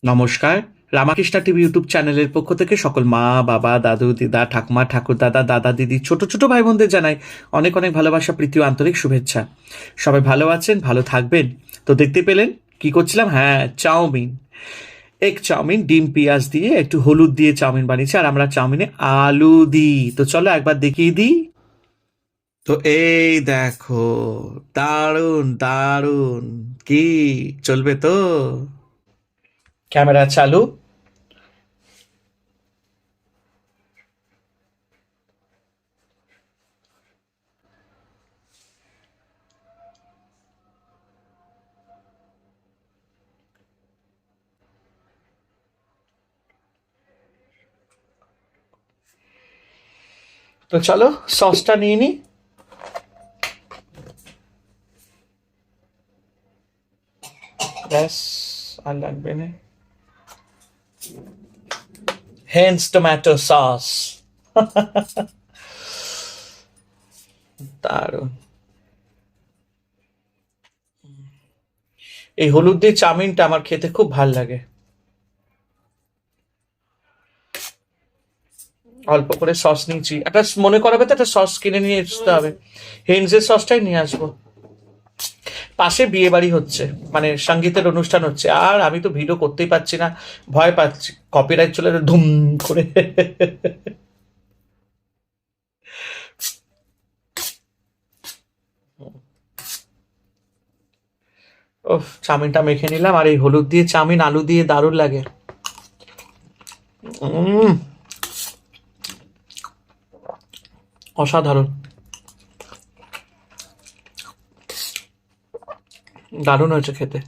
নমস্কার। Ramakrishna TV YouTube চ্যানেলের পক্ষ থেকে সকল মা, বাবা, দাদু, দিদা, ঠাকুমা, ঠাকুরদাদা, দাদা, দিদি, ছোট, ছোট ভাই বোনদের জানাই অনেক, অনেক ভালোবাসা, প্রীতি ও আন্তরিক শুভেচ্ছা। সবাই ভালো আছেন, ভালো থাকবেন। তো দেখতে পেলেন কি করছিলাম? হ্যাঁ, চাউমিন। এগ চাউমিন, ডিম, পেঁয়াজ দিয়ে একটু হলুদ দিয়ে চাউমিন বানিয়েছি। আর আমরা চাউমিনে আলু দিই। তো চলো একবার দেখিয়ে দিই। তো এই দেখো, দারুণ, দারুণ। কি চলবে তো? ক্যামেরা চালু। তো চলো সসটা নিয়ে নিই। ব্যাস, আর লাগবে না। Hence tomato sauce. দারুণ। এই হলুদ দিয়ে চাউমিনটা আমার খেতে খুব ভাল লাগে। অল্প করে সস নিয়েছি, একটা মনে করাবে তো একটা সস কিনে নিয়ে আসতে হবে। হেন্সের সসটাই নিয়ে আসবো। পাশে বিয়ে বাড়ি হচ্ছে, মানে সঙ্গীতের অনুষ্ঠান হচ্ছে, আর আমি তো ভিডিও করতেই পারছি না, ভয় পাচ্ছি কপিরাইট চলে যাবে ধুম করে। ওহ, চাউমিনটা মেখে নিলাম, আর এই হলুদ দিয়ে চাউমিন আলু দিয়ে দারুণ লাগে। উম, অসাধারণ, দারুণ হয়েছে খেতে।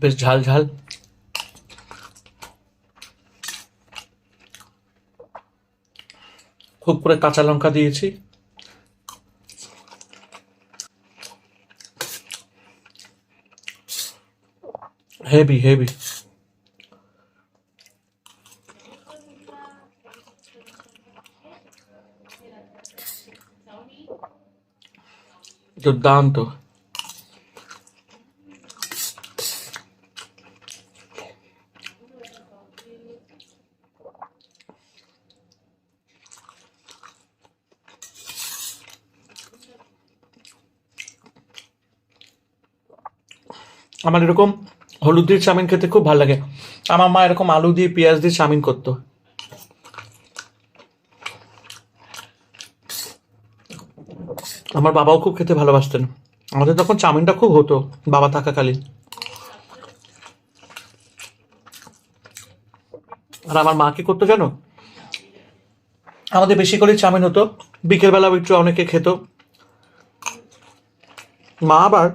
বেশ ঝাল ঝাল। খুব করে কাঁচা লঙ্কা দিয়েছি। Heavy heavy. দুর্দান্ত। আমার এরকম হলুদ দিয়ে চাউমিন খেতে খুব ভালো লাগে। আমার মা এরকম আলু দিয়ে পেঁয়াজ দিয়ে চাউমিন করতো। আমার বাবাও খুব খেতে ভালোবাসতেন। আমাদের তখন চাউমিনটা খুব হতো বাবা থাকাকালীন। আর আমার মা কি করতো জানো? আমাদের বেশি করে চাউমিন হতো, বিকেলবেলা একটু অনেকে খেত। মা আবার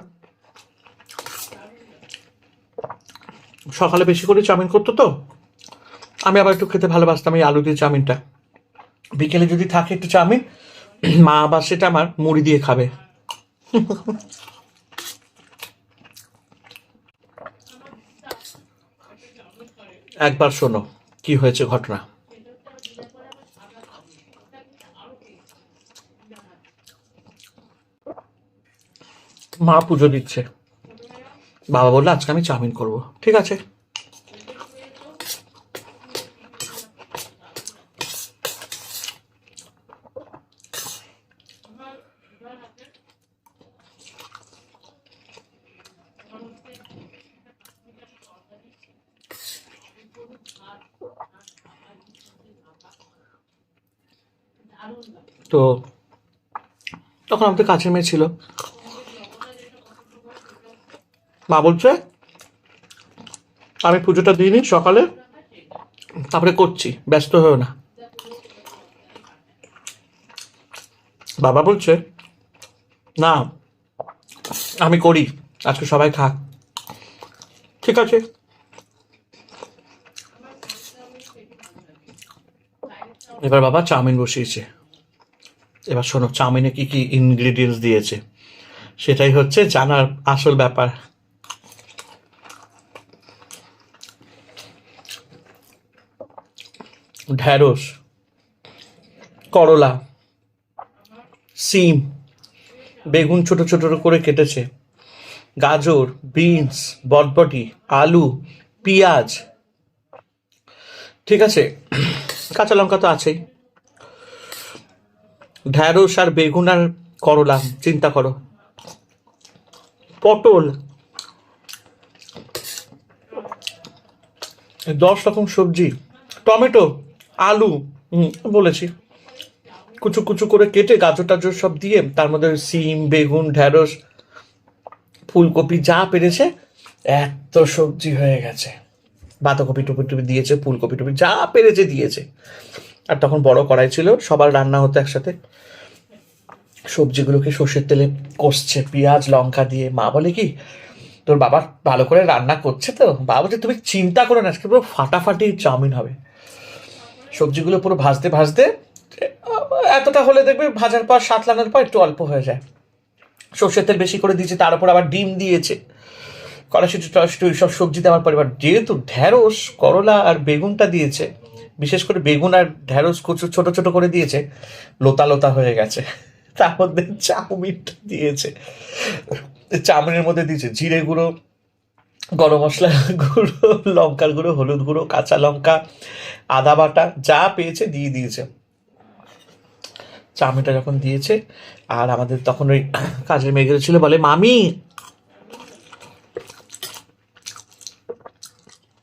সকালে বেশি করে চাউমিন করতো, তো আমি আবার একটু খেতে ভালোবাসতাম এই আলু দিয়ে চাউমিনটা। বিকেলে যদি থাকে একটু চাউমিন, মা আবার সেটা আমার মুড়ি দিয়ে খাবে। একবার শোনো কি হয়েছে ঘটনা। মা পুজো দিচ্ছে, বাবা বললো আজকে আমি চাউমিন করব। ঠিক আছে। তো তখন আমাদের কাছের মেয়ে ছিল। মা বলছে আমি পুজোটা দিইনি সকালে, তারপরে করছি, ব্যস্ত হয়েও না। বাবা বলছে না, আমি করি, আজকে সবাই খাক। ঠিক আছে। এবার বাবা চাউমিন বসিয়েছে। এবার শোনো চাউমিনে কি কি ইনগ্রিডিয়েন্টস দিয়েছে, সেটাই হচ্ছে জানার আসল ব্যাপার। ঢ্যাঁড়স, করলা, সিম, বেগুন ছোট ছোট করে কেটেছে, গাজর, বিনস, বটবটি, আলু, পেঁয়াজ, ঠিক আছে, কাঁচা লঙ্কা তো আছেই, ঢ্যাঁড়স আর বেগুন আর করলা, চিন্তা করো, পটল, 10 রকম সবজি, টমেটো, আলু, বলেছি, কুচু কুচু করে কেটে গাজর টাজর সব দিয়ে তার মধ্যে সিম, বেগুন, ঢ্যাঁড়স, ফুলকপি যা পেরেছে, এত সবজি হয়ে গেছে। বাঁধাকপি টুপি টুপি দিয়েছে, ফুলকপি টুপি যা পেরেছে দিয়েছে। আর তখন বড় কড়াই ছিল, সবার রান্না হতো একসাথে। সবজিগুলোকে সর্ষের তেলে কষছে পেঁয়াজ লঙ্কা দিয়ে। মা বলে কি, তোর বাবা ভালো করে রান্না করছে তো? বাবা বলছে তুমি চিন্তা করো না, আজকে পুরো ফাটাফাটি চাউমিন হবে। সবজিগুলো পুরো ভাজতে ভাজতে এতটা হলে দেখবে ভাজার পর সাতলানোর পর একটু অল্প হয়ে যায়। সর্ষের তেল বেশি করে দিয়েছে, তার উপর আবার ডিম দিয়েছে, কড়াইশুঁটি টড়াইশুঁটি ওই সব সবজি দেওয়ার পর এবার যেহেতু ঢ্যাঁড়স করলা আর বেগুনটা দিয়েছে, বিশেষ করে বেগুন আর ঢ্যাঁড়স কুচু ছোট ছোট করে দিয়েছে, লোতা লোতা হয়ে গেছে। তার মধ্যে চাউমিনটা দিয়েছে, চাউমিনের মধ্যে দিয়েছে জিরে গুঁড়ো, গরম মশলা গুঁড়ো, লঙ্কার গুঁড়ো, হলুদ গুঁড়ো, কাঁচা লঙ্কা, আদা বাটা যা পেয়েছে দিয়ে দিয়েছে। চাউমিনটা যখন দিয়েছে, আর আমাদের তখন ওই কাজের মেয়েগুলো ছিল, বলে মামি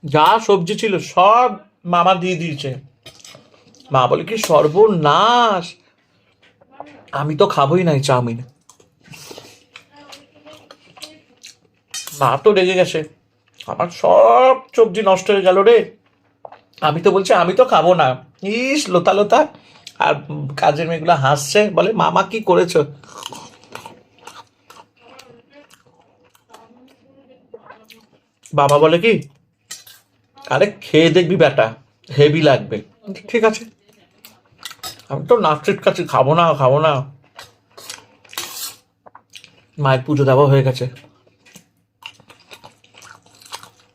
যা সবজি ছিল সব মামা দিয়ে দিয়েছে। মা বলে কি সর্বনাশ, আমি তো খাবোই নাই চাউমিন। মা তো রেগে গেছে, আমার সব সবজি নষ্ট হয়ে গেল রে। আমি তো বলছি আমি তো খাবো না, ইস লোতা লোতা। আর কাজের মেয়েগুলো হাসছে, বলে মামা কি করেছো? বাবা বলে কি, আরে খেয়ে দেখবি বেটা, হেভি লাগবে। ঠিক আছে, আমি তো নাচ কাছে খাবো না খাবো না। মায়ের পুজো দেওয়া হয়ে গেছে,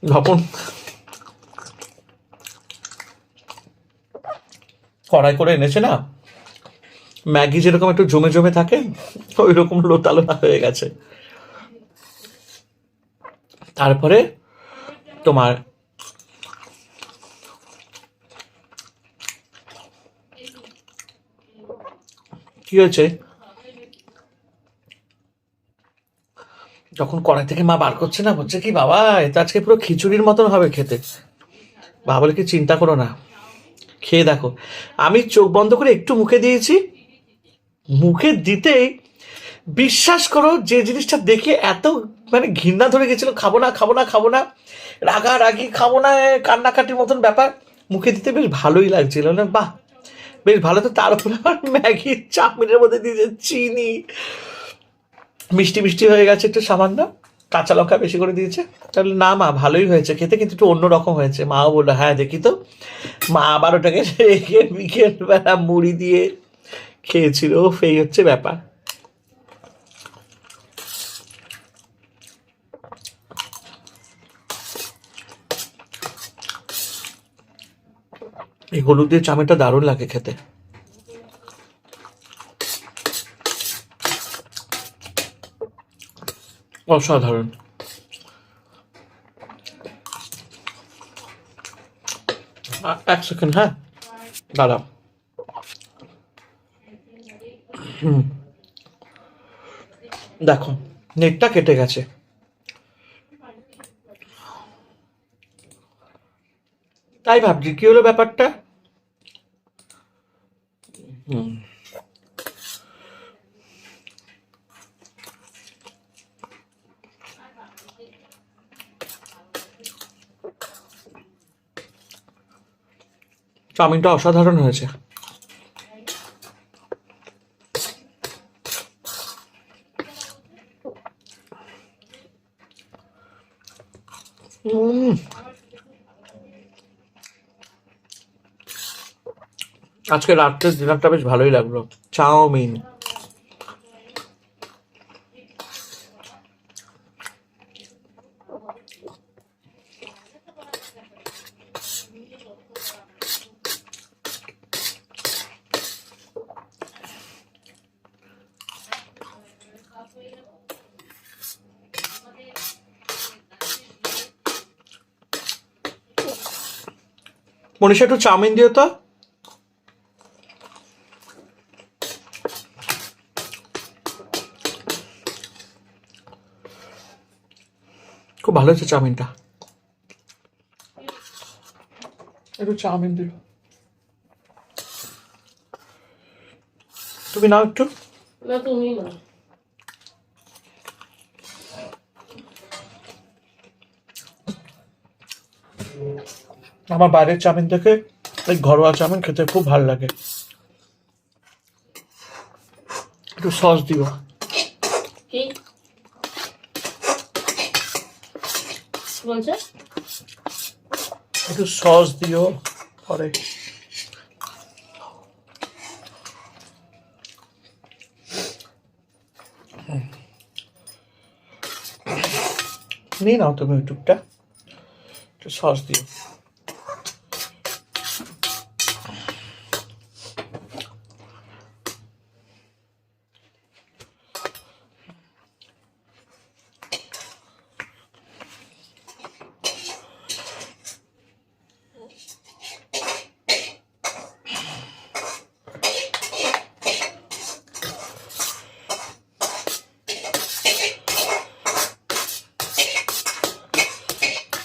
যখন কড়াই করে এনেছে না, ম্যাগি যেরকম একটু জমে জমে থাকে, ওই রকম লোতা লোতা হয়ে গেছে। তারপরে তোমার কি হয়েছে, যখন কড়াই থেকে মা বার করছে না, বলছে কি বাবা এটা আজকে পুরো খিচুড়ির মতন হবে খেতে। বাবা বলে কি চিন্তা করো না, খেয়ে দেখো। আমি চোখ বন্ধ করে একটু মুখে দিয়েছি, মুখে দিতেই বিশ্বাস করো যে জিনিসটা দেখে এত মানে ঘৃণা ধরে গেছিল, খাবো না খাবো না খাবো না, রাগারাগি খাবো না, কান্নাকাটির মতন ব্যাপার, মুখে দিতে বেশ ভালোই লাগছিল না, বাহ বেশ ভালো। তো তার উপরে আবার ম্যাগি চাউমিনের মধ্যে দিয়েছে চিনি, মিষ্টি মিষ্টি হয়ে গেছে একটু সামান্য, কাঁচা লঙ্কা বেশি করে দিয়েছে। তাহলে না মা ভালোই হয়েছে খেতে, কিন্তু একটু অন্যরকম হয়েছে। মাও বললো হ্যাঁ দেখি তো। মা আবার ওটাকে রেখে বিকেলবেলা মুড়ি দিয়ে খেয়েছিল। এই হচ্ছে ব্যাপার। এই হলুদ দিয়ে চাউমিনটা দারুণ লাগে খেতে, অসাধারণ। এক সেকেন্ড, হ্যাঁ দাঁড়াও। দেখো নেটটা কেটে গেছে, তাই ভাবছি কি হলো ব্যাপারটা। হুম, চাউমিনটা অসাধারণ হয়েছে। উম, আজকে রাত্রের ডিনারটা বেশ ভালোই লাগলো। চাউমিন, মনীষা একটু চাউমিন দিও তো। খুব ভালো হয়েছে চাউমিনটা, একটু চাউমিন দিল। তুমি নাও একটু। না তুমি না। আমার বাইরের চাউমিন থেকে এই ঘরোয়া চাউমিন খেতে খুব ভালো লাগে। একটু সস দিও। কি বলছো? একটু সস দিও পরে। নিয়ে নাও তুমি ইউটিউবটা, একটু সস দিও।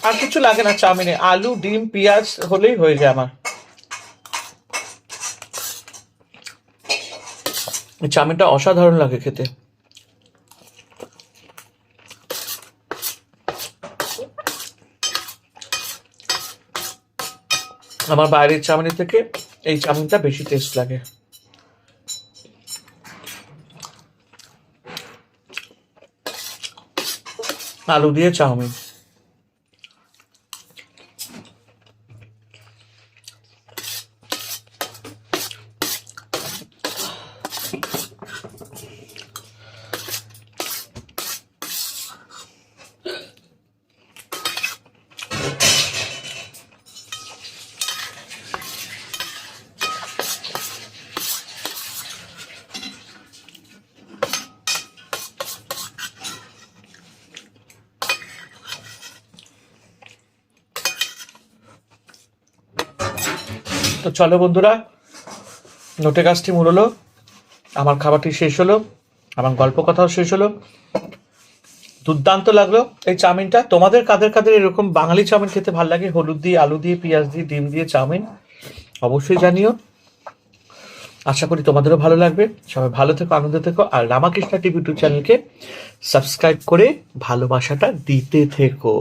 আর কিছু লাগে না চাউমিনে, আলু ডিম পেঁয়াজ হলেই হয়ে যায় আমার। এই চাউমিনটা অসাধারণ লাগে খেতে। আমার বাইরের চাউমিনের থেকে এই চাউমিনটা বেশি টেস্ট লাগে। আলু দিয়ে চাউমিন। তো চলো বন্ধুরা, নোটে গাছটি মুড়লো, আমার খাবারটি শেষ হলো, আমার গল্প কথাও শেষ হলো। দুর্দান্ত লাগলো এই চাউমিনটা। তোমাদের কাদের কাদের এরকম বাঙালি চাউমিন খেতে ভালো লাগে, হলুদ দিয়ে আলু দিয়ে পেঁয়াজ দিয়ে ডিম দিয়ে চাউমিন, অবশ্যই জানিও। আশা করি তোমাদেরও ভালো লাগবে। সবাই ভালো থেকো, আনন্দ থেকো, আর রামাকৃষ্ণ টিভি ইউটিউব চ্যানেলকে সাবস্ক্রাইব করে ভালোবাসাটা দিতে থেকো।